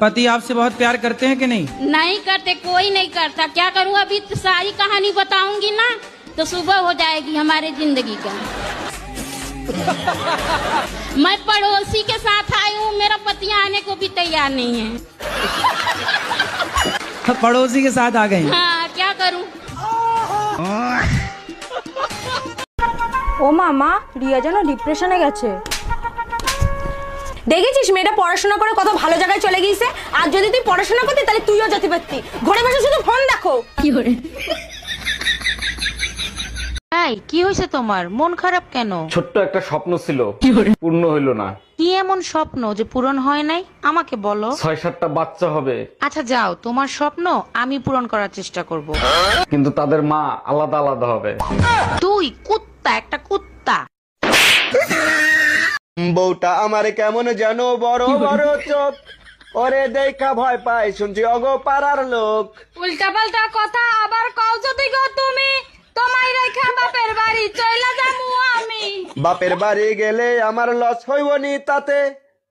पति आपसे बहुत प्यार करते हैं कि नहीं? नहीं करते, कोई नहीं करता। क्या करूँ, अभी तो सारी कहानी बताऊंगी ना तो सुबह हो जाएगी हमारे जिंदगी का। मैं पड़ोसी के साथ आई हूँ, मेरा पति आने को भी तैयार नहीं है। पड़ोसी के साथ आ गए? हाँ, क्या करूँ। ও মা রিয়া যেন ডিপ্রেশনে গেছে। দেখেছিস মেয়েটা পড়াশোনা করে কত ভালো জায়গায় চলে গিয়েছে। আর যদি তুই পড়াশোনা করতি তাহলে তুইও যেতে পারতি। ঘরে বসে শুধু ফোন দেখো। কি করে? এই কি হয়েছে তোমার, মন খারাপ কেন? ছোট্ট একটা স্বপ্ন ছিল, পূর্ণ হইল না। কি এমন স্বপ্ন যে পূরণ হয় নাই আমাকে বলো। 6-7টা বাচ্চা হবে। আচ্ছা যাও, তোমার স্বপ্ন আমি পূরণ করার চেষ্টা করব। কিন্তু তাদের মা আলাদা আলাদা হবে। তুই কুত্তা, একটা কুত্তা। বউটা আমার কেমন যেন বড় বড় চোখ, ওরে দেখা ভয় পাই শুনছি অগো পাড়ার লোক। উল্টা পাল্টা কথা আবার কও যদি গো তুমি, তোমায় রেখা বাপের বাড়ি চইলা যামু আমি। বাপের বাড়ি গেলে আমার লস হইব নি তাতে,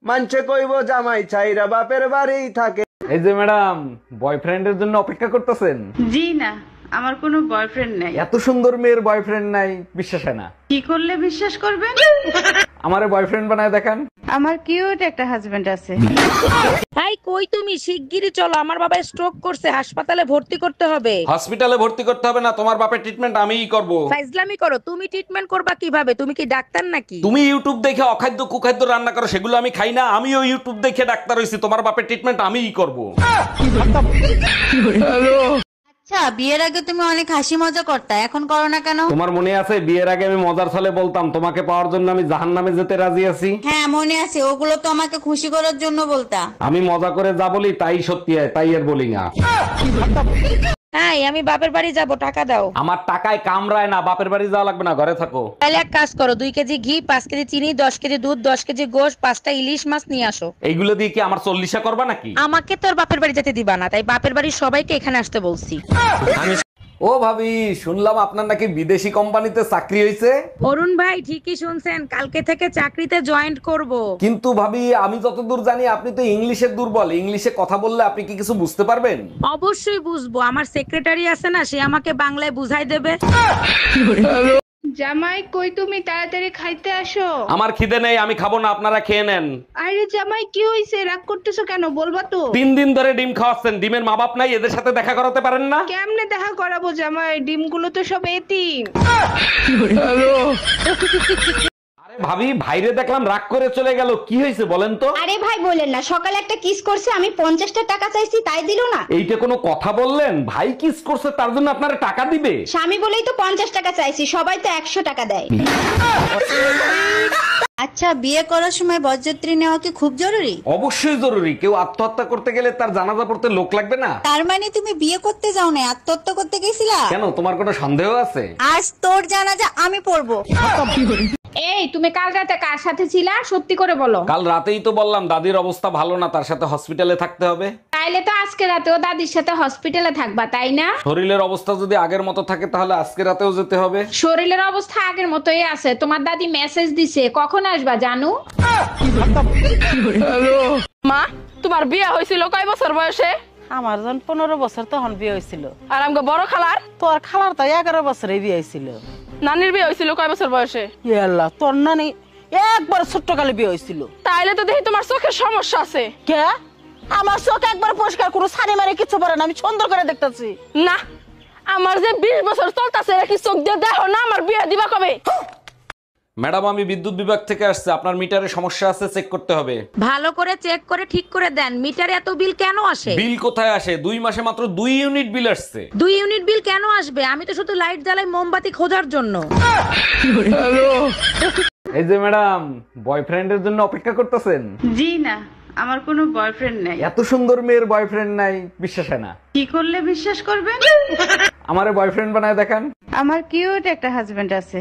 মানছে কইব জামাই ছাইরা বাপের বাড়ি থাকে। এই যে ম্যাডাম, বয়ফ্রেন্ডের জন্য অপেক্ষা করতেছেন? জি না, আমার কোনো বয়ফ্রেন্ড নাই। এত সুন্দর মেয়ের বয়ফ্রেন্ড নাই, বিশ্বাস হয় না। কি করলে বিশ্বাস করবেন? আমারে বয়ফ্রেন্ড বানায় দেখান। আমার কিউট একটা হাজবেন্ড আছে। এই কই তুমি, শিগগিরই চলো, আমার বাবা স্ট্রোক করছে, হাসপাতালে ভর্তি করতে হবে। হসপিটালে ভর্তি করতে হবে না, তোমার বাপের ট্রিটমেন্ট আমিই করব। ফাইজলামি করো, তুমি ট্রিটমেন্ট করবা কিভাবে? তুমি কি ডাক্তার নাকি? তুমি ইউটিউব দেখে অখাদ্য কুখাদ্য রান্না করো, সেগুলো আমি খাই না। আমিও ইউটিউব দেখে ডাক্তার হইছি, তোমার বাপের ট্রিটমেন্ট আমিই করব। আচ্ছা, বিয়ের আগে তুমি অনেক হাসি মজা করতা, এখন করো না কেন? তোমার মনে আছে বিয়ের আগে আমি মজার ছলে বলতাম তোমাকে পাওয়ার জন্য আমি জাহান্নামে যেতে রাজি আছি? হ্যাঁ মনে আছে, ওগুলো তো আমাকে খুশি করার জন্য বলতা। আমি মজা করে যা বলি তাই সত্যি হয়, তাই আর বলি না। এই আমি বাপের বাড়ি যাব, টাকা দাও। আমার টাকায় কামড়ায় না, বাপের বাড়ি যাওয়া লাগবে না, ঘরে থাকো। তাহলে এক কাজ করো, 2 কেজি ঘি, 5 কেজি চিনি, 10 কেজি দুধ, 10 কেজি গোশ, 5টা ইলিশ মাছ নিয়ে আসো। এইগুলো দিয়ে কি আমার 40 করবা নাকি? আমাকে তোর বাপের বাড়ি যেতে দিবা না, তাই বাপের বাড়ির সবাইকে এখানে আসতে বলছি। ও ভাবি, শুনলাম আপনার নাকি বিদেশি কোম্পানিতে চাকরি হয়েছে। অরুণ ভাই ঠিকই শুনছেন, কালকে থেকে চাকরিতে জয়েন্ট করব। কিন্তু ভাবি, আমি যতদূর জানি আপনি তো ইংলিশে দুর্বল। ইংলিশে কথা বললে আপনি কি কিছু বুঝতে পারবেন? অবশ্যই বুঝবো, আমার সেক্রেটারি আছে না, সে আমাকে বাংলায় বুঝাই দেবে। জামাই কই তুমি, তাড়াতাড়ি খাইতে আসো। আমার খিদে নেই, আমি খাবো না, আপনারা খেয়ে নেন। আরে জামাই কি হইছে, রাগ করতেছো কেন, বলবা তো। 3 দিন ধরে ডিম খাওয়াচ্ছেন, ডিমের মা বাপ নাই, এদের সাথে দেখা করাতে পারেন না? কেমনে দেখা করাবো জামাই, ডিমগুলো তো সব এতিম। আরে ভাবি, ভাইরে দেখলাম রাগ করে চলে গেল, কি হয়েছে বলেন তো? আরে ভাই বলেন না, সকালে একটা কিস করছে, আমি 50টা টাকা চাইছি তাই দিল না। এইটা কোনো কথা বললেন? ভাই কিস করছে তার জন্য আপনারা টাকা দিবে? স্বামী বলেই তো 50 টাকা চাইছি, সবাই তো 100 টাকা দেয়। আচ্ছা, বিয়ে করার সময় বরযাত্রী নেওয়া কি খুব জরুরি? অবশ্যই জরুরি। কেউ আত্মহত্যা করতে গেলে তার জানাজা পড়তে লোক লাগবে না? তার মানে তুমি বিয়ে করতে যাও না, আত্মহত্যা করতে গেছিলা? কেন, তোমার কোনো সন্দেহ আছে? আজ তোর জানাজা আমি পড়বো। এই তুমি কাল রাতে কার সাথে ছিলা, সত্যি করে বলো। কাল রাতেই তো বললাম দাদির অবস্থা ভালো না, তার সাথে হসপিটালে থাকতে হবে। তাইলে তো আজকে রাতেও দাদির সাথে হসপিটালে থাকবা, তাই না? শরীরের অবস্থা যদি আগের মতো থাকে তাহলে আজকে রাতেও যেতে হবে। শরীরের অবস্থা আগের মতোই আছে, তোমার দাদি মেসেজ দিছে, কখন আসবা জানু? মা, তোমার বিয়ে হয়েছিল কয় বছর বয়সে? আমার যখন 15 বছর তখন বিয়ে হয়েছিল। আর আমগো বড় খালার? তোর খালার তো 11 বছরে বিয়ে হয়েছিল। নানির বিয়ে হয়েছিল কয় বছর বয়সে? আল্লাহ, তোর নানি একবার ছোট্ট কালে বিয়ে হয়েছিল। তাইলে তো দেখি তোমার চোখের সমস্যা আছে। কে? আমার চোখ একবার পরিষ্কার, কোনো সানি মারি কিছু পরে না, আমি সুন্দর করে দেখতেছি। না, আমার যে 20 বছর চলতেছে, কি চোখ দিয়ে দেখো না? আমার বিয়ে দিবা কবে? ম্যাডাম, আমি বিদ্যুৎ বিভাগ থেকে আসছে, আপনার মিটারে সমস্যা আছে, চেক করতে হবে। ভালো করে চেক করে ঠিক করে দেন। মিটারে এত বিল কেন আসে? বিল কোথায় আসে? 2 মাসে মাত্র 2 ইউনিট বিল আসছে। 2 ইউনিট বিল কেন আসবে? আমি তো শুধু লাইট জ্বালাই মোমবাতি খোঁজার জন্য। এই যে ম্যাডাম, বয়ফ্রেন্ডের জন্য অপেক্ষা করতেছেন? জি না, আমার কোনো বয়ফ্রেন্ড নাই। এত সুন্দর মেয়ের বয়ফ্রেন্ড নাই, বিশ্বাস হয় না। কি করলে বিশ্বাস করবেন? আমারে বয়ফ্রেন্ড বানায় দেখান। আমার কিউট একটা হাজবেন্ড আছে।